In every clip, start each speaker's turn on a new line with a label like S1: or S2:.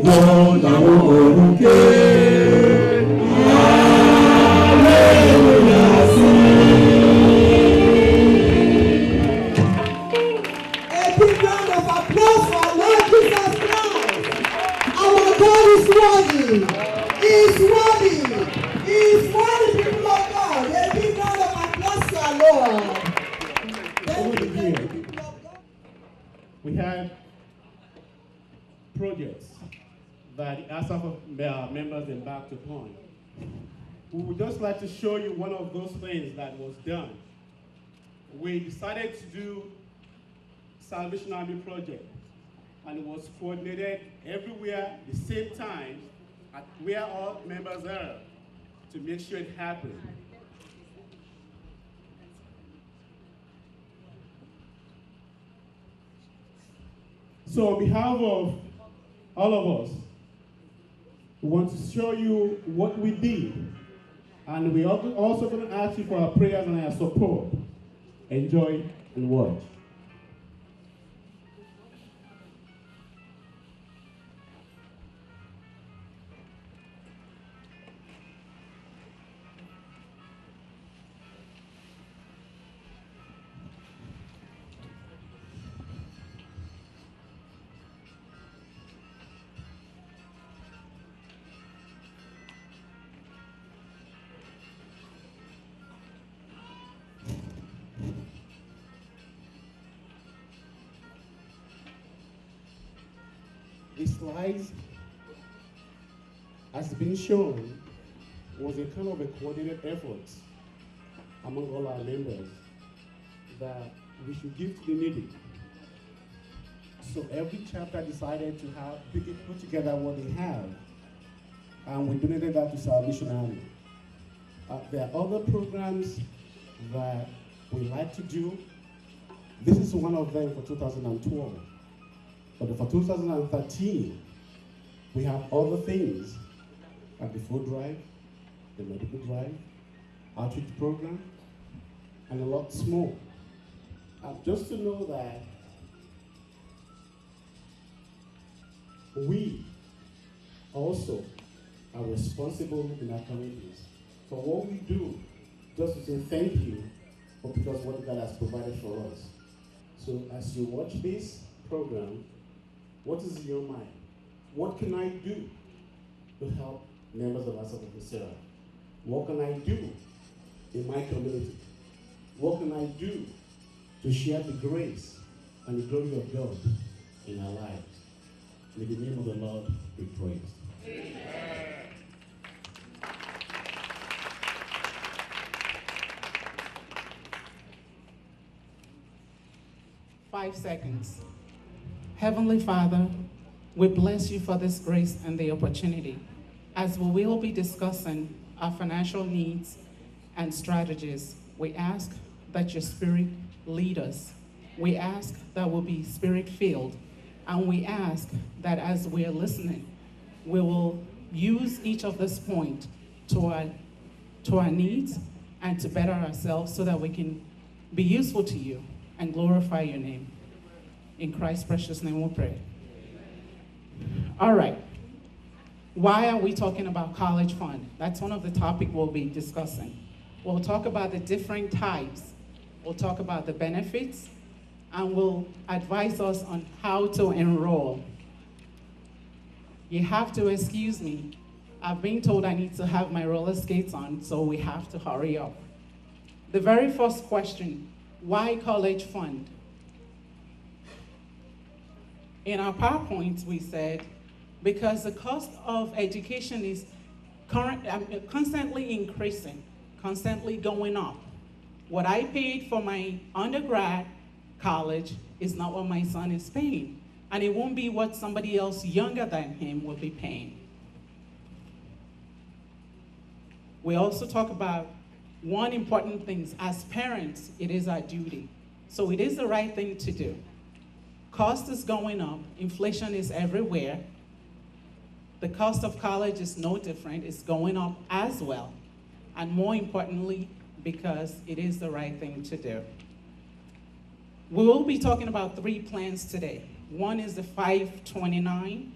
S1: ògo làwọn ọ̀run ké. Hallelujah sí.
S2: A big round of applause for our Lord Jesus Christ. Our God is worthy. He is worthy. He is worthy, people of God. A big round of applause to our Lord. Thank you, people of God.
S3: We have projects that the Asaph members embarked upon. We would just like to show you one of those things that was done. We decided to do Salvation Army project, and it was coordinated everywhere at the same time at where all members are to make sure it happened. So on behalf of all of us, we want to show you what we did. And we're also going to ask you for our prayers and our support. Enjoy and watch. This slides, as been shown, was a kind of a coordinated effort among all our members that we should give to the needy. So every chapter decided to put together what they have, and we donated that to Salvation Army. There are other programs that we like to do. This is one of them for 2012. But for 2013, we have other things like the food drive, the medical drive, outreach program, and a lot more. Just to know that we also are responsible in our communities for what we do, just to say thank you for because what God has provided for us. So as you watch this program, what is in your mind? What can I do to help members of Asaph? What can I do in my community? What can I do to share the grace and the glory of God in our lives? May the name of the Lord be praised. Amen.
S4: 5 seconds. Heavenly Father, we bless you for this grace and the opportunity as we will be discussing our financial needs and strategies. We ask that your Spirit lead us. We ask that we'll be Spirit-filled, and we ask that as we are listening, we will use each of this point to our needs and to better ourselves so that we can be useful to you and glorify your name. In Christ's precious name we pray. All right. Why are we talking about college fund? That's one of the topics we'll be discussing. We'll talk about the different types. We'll talk about the benefits, and we'll advise us on how to enroll. You have to excuse me. I've been told I need to have my roller skates on, so we have to hurry up. The very first question, why college fund? In our PowerPoint, we said, because the cost of education is constantly increasing, constantly going up. What I paid for my undergrad college is not what my son is paying, and it won't be what somebody else younger than him will be paying. We also talk about one important thing. As parents, it is our duty. So it is the right thing to do. Cost is going up, inflation is everywhere. The cost of college is no different, it's going up as well. And more importantly, because it is the right thing to do. We will be talking about 3 plans today. One is the 529,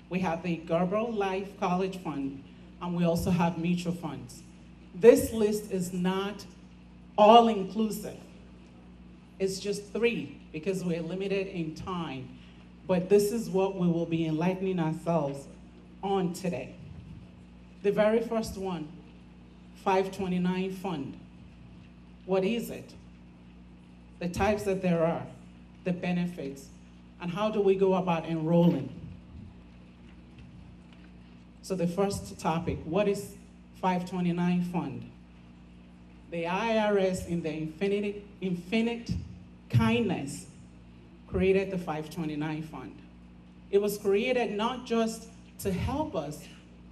S4: We have the Gerber Life College Fund, and we also have mutual funds. This list is not all-inclusive. It's just 3 because we're limited in time. But this is what we will be enlightening ourselves on today. The very first one, 529 Fund. What is it? The types that there are, the benefits, and how do we go about enrolling? So the first topic, what is 529 Fund? The IRS, in their infinite kindness, created the 529 Fund. It was created not just to help us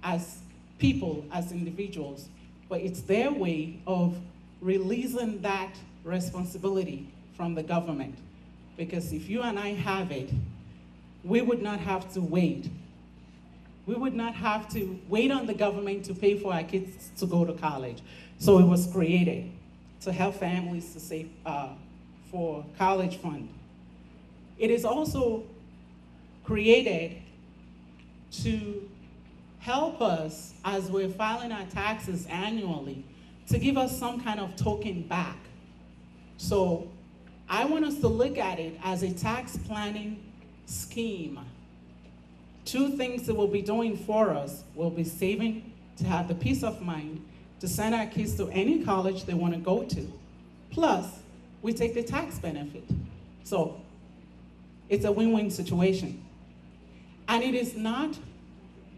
S4: as people, as individuals, but it's their way of releasing that responsibility from the government. Because if you and I have it, we would not have to wait. We would not have to wait on the government to pay for our kids to go to college. So it was created to help families to save for college fund. It is also created to help us as we're filing our taxes annually, to give us some kind of token back. So I want us to look at it as a tax planning scheme. 2 things it will be doing for us. We'll be saving to have the peace of mind to send our kids to any college they want to go to. Plus, we take the tax benefit. So it's a win-win situation. And it is not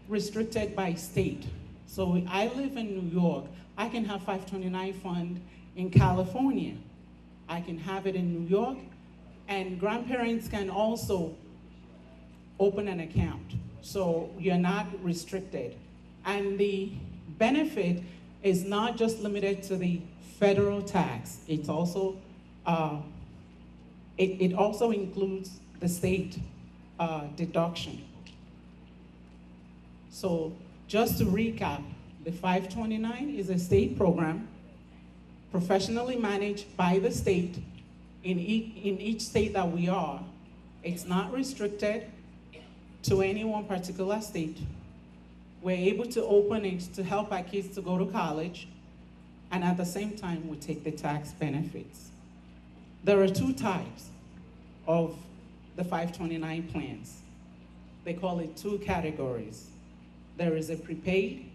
S4: restricted by state. So I live in New York. I can have 529 Fund in California. I can have it in New York, and grandparents can also open an account. So you're not restricted. And the benefit is not just limited to the federal tax. It's also, it also includes the state deduction. So just to recap, the 529 is a state program professionally managed by the state in each state that we are. It's not restricted to any one particular state. We're able to open it to help our kids to go to college, and at the same time, we take the tax benefits. There are 2 types of the 529 plans. They call it 2 categories. There is a prepaid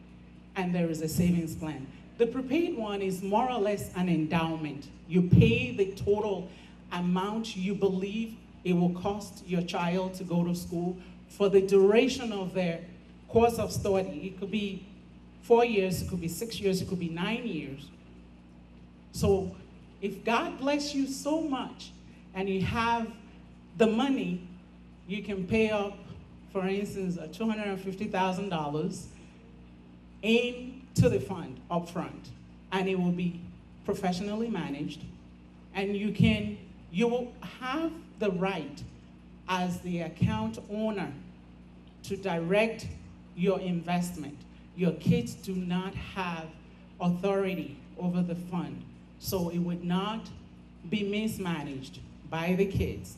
S4: and there is a savings plan. The prepaid one is more or less an endowment. You pay the total amount you believe it will cost your child to go to school for the duration of their course of study. It could be 4 years, it could be 6 years, it could be 9 years. So if God bless you so much and you have the money, you can pay up, for instance, $250,000 into the fund up front, and it will be professionally managed, and you will have the right as the account owner to direct your investment. Your kids do not have authority over the fund, so it would not be mismanaged by the kids.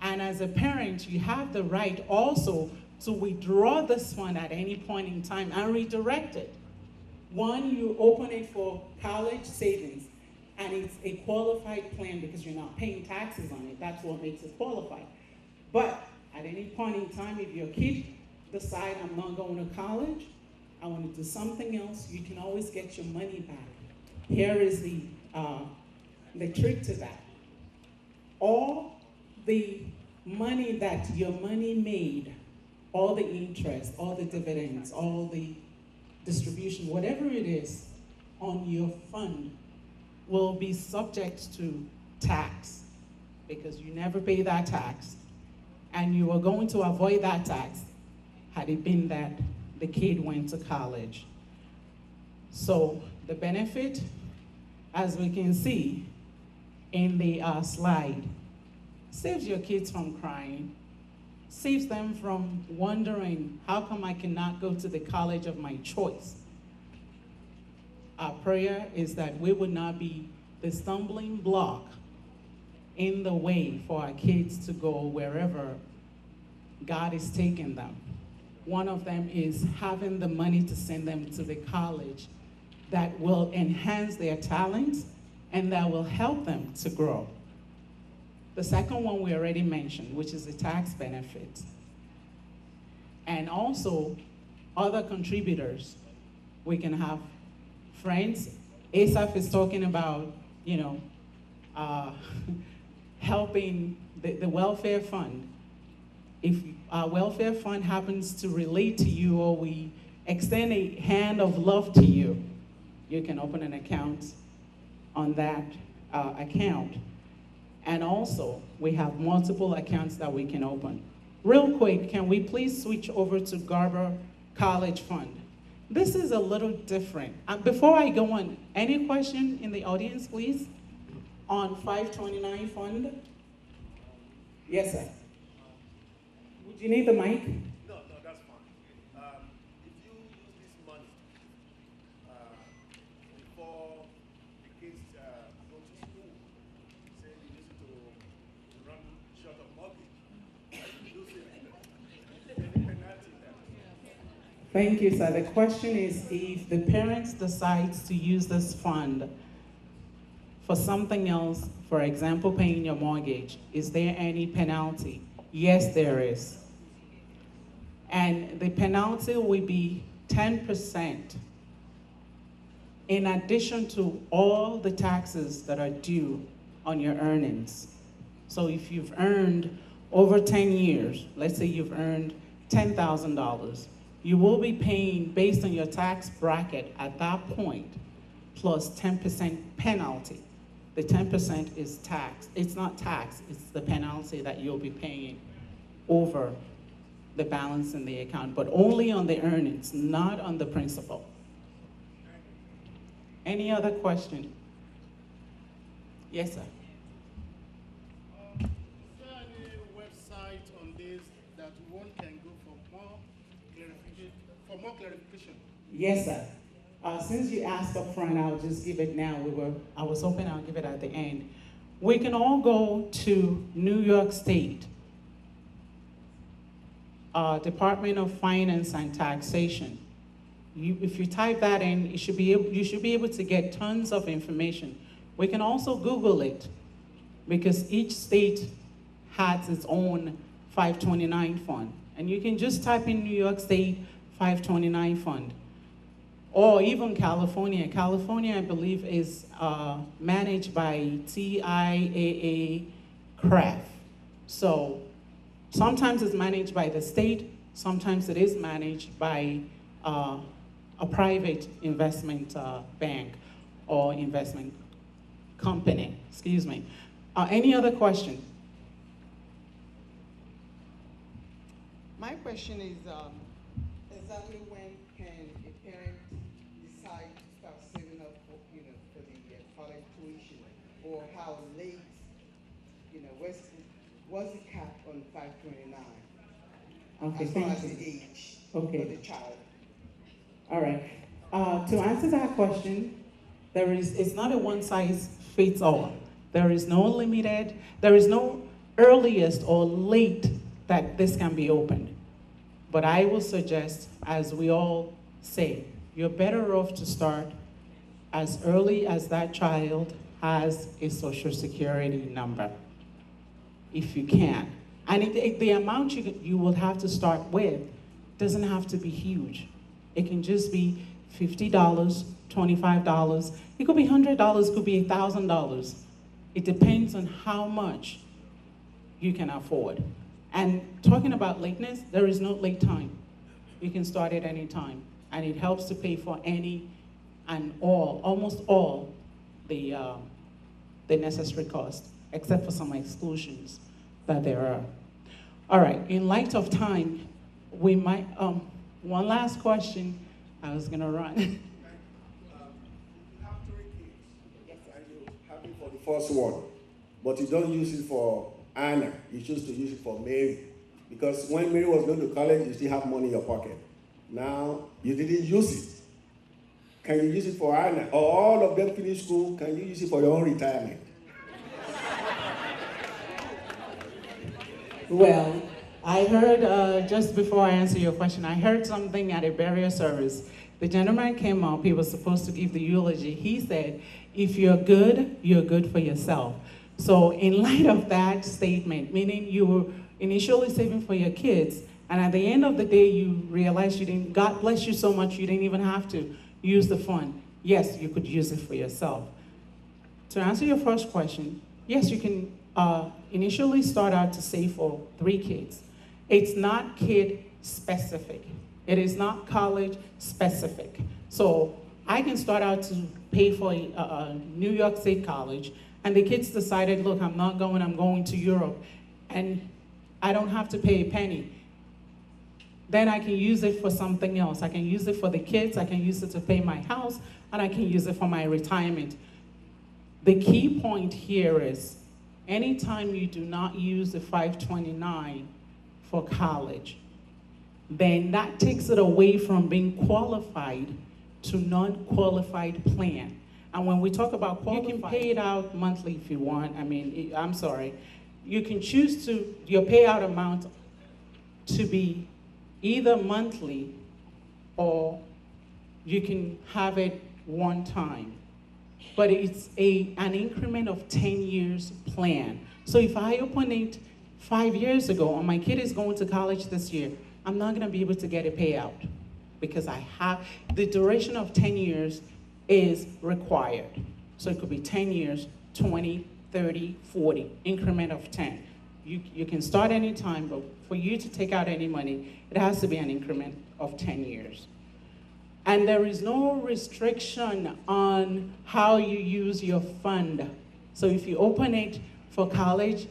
S4: And as a parent, you have the right also to withdraw this fund at any point in time and redirect it. One, you open it for college savings, and it's a qualified plan because you're not paying taxes on it. That's what makes it qualified. But at any point in time, if your kid decide I'm not going to college, I want to do something else, you can always get your money back. Here is the trick to that. All the money that your money made, all the interest, all the dividends, all the distribution, whatever it is on your fund will be subject to tax because you never pay that tax, and you are going to avoid that tax had it been that the kid went to college. So the benefit, as we can see in the slide, saves your kids from crying, saves them from wondering, how come I cannot go to the college of my choice? Our prayer is that we would not be the stumbling block in the way for our kids to go wherever God is taking them. One of them is having the money to send them to the college that will enhance their talents and that will help them to grow. The second one we already mentioned, which is the tax benefits. And also other contributors. We can have friends. Asaph is talking about, helping the welfare fund. If our welfare fund happens to relate to you or we extend a hand of love to you, you can open an account on that account. And also, we have multiple accounts that we can open. Real quick, can we please switch over to Garber College Fund? This is a little different. Before I go on, any question in the audience, please? On 529 fund? Yes, sir. Would you need the mic?
S5: No, that's fine. If you use this money before the kids go to school, say you use it to run short of mortgage, you lose it. Any penalty there?
S4: Thank you, sir. The question is if the parents decides to use this fund for something else, for example, paying your mortgage, is there any penalty? Yes, there is. And the penalty will be 10% in addition to all the taxes that are due on your earnings. So if you've earned over 10 years, let's say you've earned $10,000, you will be paying based on your tax bracket at that point, plus 10% penalty. The 10% is tax. It's not tax, it's the penalty that you'll be paying over the balance in the account, but only on the earnings, not on the principal. Any other question? Yes, sir.
S5: Is there any website on this that one can go for more clarification?
S4: Yes, sir. Since you asked up front, I'll just give it now. I was hoping I'll give it at the end. We can all go to New York State Department of Finance and Taxation. If you type that in, you should be able to get tons of information. We can also Google it because each state has its own 529 fund. And you can just type in New York State 529 fund. Or even California. California, I believe, is managed by TIAA CRAF. So sometimes it's managed by the state, sometimes it is managed by a private investment bank or investment company, excuse me. Any other question?
S2: My question is exactly when can a parent decide to start saving up for, for the college tuition, or how late, what's the cap on 529?
S4: Okay,
S2: as far
S4: thank
S2: as
S4: you.
S2: the age
S4: Okay.
S2: for the child.
S4: All right. To answer that question, it's not a one size fits all. There is no limited, there is no earliest or late that this can be opened. But I will suggest, as we all say, you're better off to start as early as that child has a Social Security number, if you can. And the amount you will have to start with doesn't have to be huge. It can just be $50, $25. It could be $100, it could be $1,000. It depends on how much you can afford. And talking about lateness, there is no late time. You can start at any time. And it helps to pay for any and all, almost all, the necessary costs, except for some exclusions that there are. All right, in light of time, we might, one last question. I was gonna run.
S5: You have 3 kids, and you're happy for the first one, but you don't use it for Anna. You choose to use it for Mary, because when Mary was going to college, you still have money in your pocket. Now you didn't use it. Can you use it for Anna? Or all of them finish school? Can you use it for your own retirement?
S4: Well, I heard, just before I answer your question, I heard something at a burial service. The gentleman came up, he was supposed to give the eulogy. He said, if you're good for yourself. So in light of that statement, meaning you were initially saving for your kids, and at the end of the day, you realize you didn't, God bless you so much, you didn't even have to use the fund. Yes, you could use it for yourself. To answer your first question, yes, you can initially start out to save for 3 kids. It's not kid specific. It is not college specific. So I can start out to pay for a New York State college, and the kids decided, look, I'm not going, I'm going to Europe, and I don't have to pay a penny. Then I can use it for something else. I can use it for the kids, I can use it to pay my house, and I can use it for my retirement. The key point here is, anytime you do not use the 529 for college, then that takes it away from being qualified to non-qualified plan. And when we talk about qualified, you can pay it out monthly if you want. I mean, I'm sorry. You can choose to, your payout amount to be either monthly or you can have it one time. But it's an increment of 10 years plan. So if I open it 5 years ago and my kid is going to college this year, I'm not gonna be able to get a payout because I have, the duration of 10 years is required. So it could be 10 years, 20, 30, 40, increment of 10. You can start any time, but for you to take out any money, it has to be an increment of 10 years. And there is no restriction on how you use your fund. So if you open it for college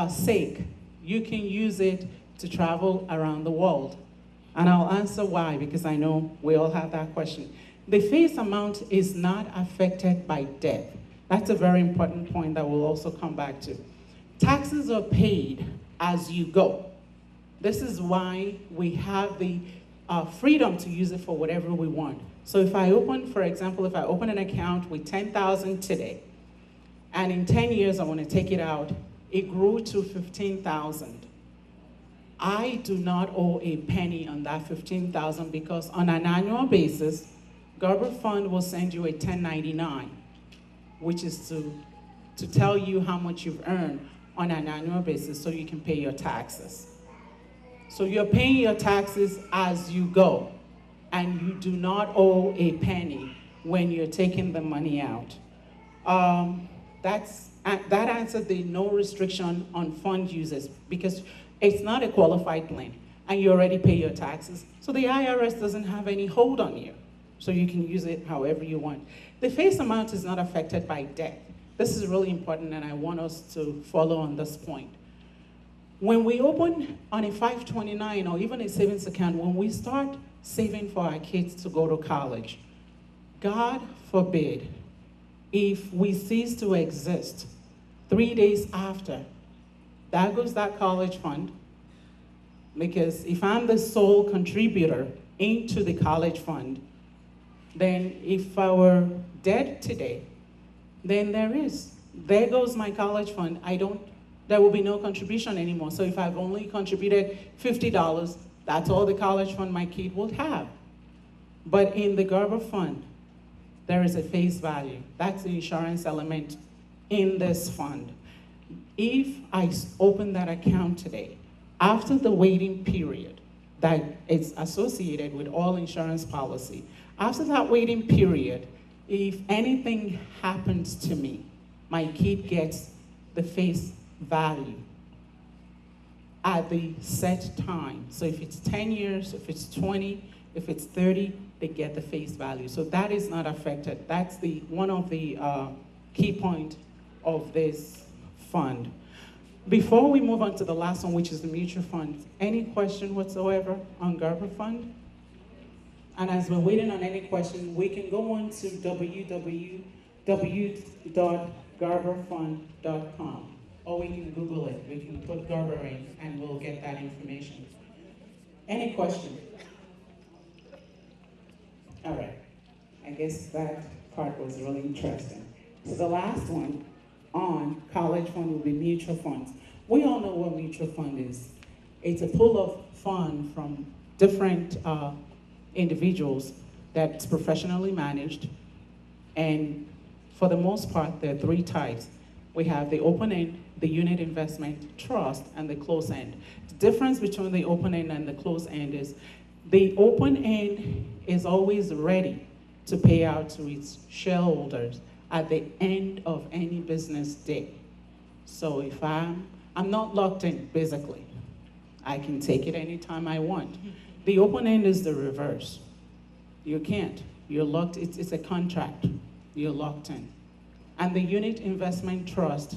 S4: sake, you can use it to travel around the world. And I'll answer why, because I know we all have that question. The face amount is not affected by death. That's a very important point that we'll also come back to. Taxes are paid as you go. This is why we have the freedom to use it for whatever we want. So if I open, for example, if I open an account with $10,000 today, and in 10 years I want to take it out, it grew to $15,000. I do not owe a penny on that $15,000 because on an annual basis, Gerber Fund will send you a 1099, which is to tell you how much you've earned on an annual basis so you can pay your taxes. So you're paying your taxes as you go, and you do not owe a penny when you're taking the money out. That answered the no restriction on fund uses because it's not a qualified plan, and you already pay your taxes. So the IRS doesn't have any hold on you. So you can use it however you want. The face amount is not affected by debt. This is really important, and I want us to follow on this point. When we open on a 529 or even a savings account, when we start saving for our kids to go to college, God forbid, if we cease to exist 3 days after, there goes that college fund, because if I'm the sole contributor into the college fund, then if I were dead today, then there goes my college fund. There will be no contribution anymore. So if I've only contributed $50, that's all the college fund my kid will have. But in the Gerber Fund, there is a face value. That's the insurance element in this fund. If I open that account today, after the waiting period that is associated with all insurance policy, after that waiting period, if anything happens to me, my kid gets the face value at the set time. So if it's 10 years, if it's 20, if it's 30, they get the face value. So that is not affected. That's one of the key points of this fund. Before we move on to the last one, which is the mutual fund, any question whatsoever on Gerber Fund? And as we're waiting on any question, we can go on to www.gerberfund.com, or we can Google it. We can put Gerber in, and we'll get that information. Any question? All right. I guess that part was really interesting. So the last one on college fund will be mutual funds. We all know what mutual fund is. It's a pool of fund from different individuals that's professionally managed. And for the most part, there are three types. We have the open end, the unit investment trust, and the closed end. The difference between the open end and the closed end is the open end is always ready to pay out to its shareholders at the end of any business day. So if I'm not locked in, basically. I can take it anytime I want. The open end is the reverse. You can't. You're locked. It's a contract. You're locked in. And the unit investment trust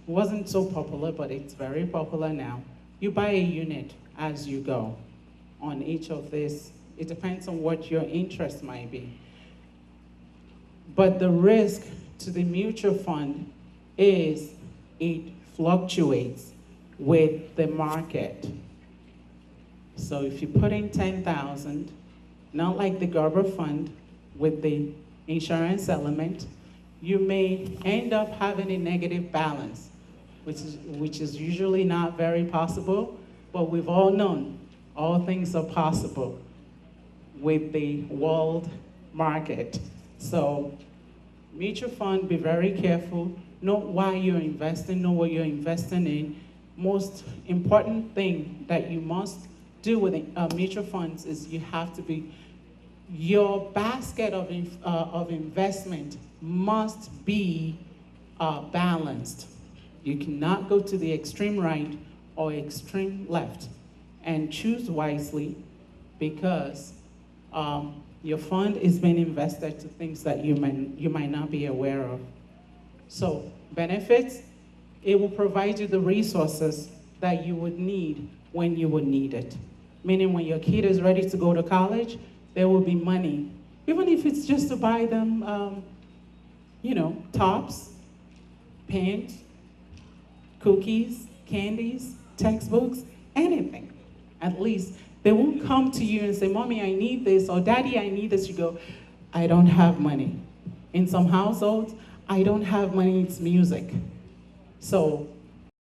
S4: wasn't so popular, but it's very popular now. You buy a unit as you go on each of this. It depends on what your interest might be. But the risk to the mutual fund is it fluctuates with the market. So if you put in 10,000, not like the Gerber fund with the insurance element, you may end up having a negative balance, which is usually not very possible, but we've all known all things are possible with the world market. So mutual fund, be very careful. Know why you're investing, know what you're investing in. Most important thing that you must do with mutual funds is you have to be, your basket of investment must be balanced. You cannot go to the extreme right or extreme left, and choose wisely, because your fund is being invested to things that you might not be aware of. So benefits, it will provide you the resources that you would need when you would need it. Meaning when your kid is ready to go to college, there will be money, even if it's just to buy them, tops, pens, cookies, candies, textbooks, anything. At least they won't come to you and say, "Mommy, I need this," or "Daddy, I need this." You go, "I don't have money." In some households, "I don't have money, it's music." So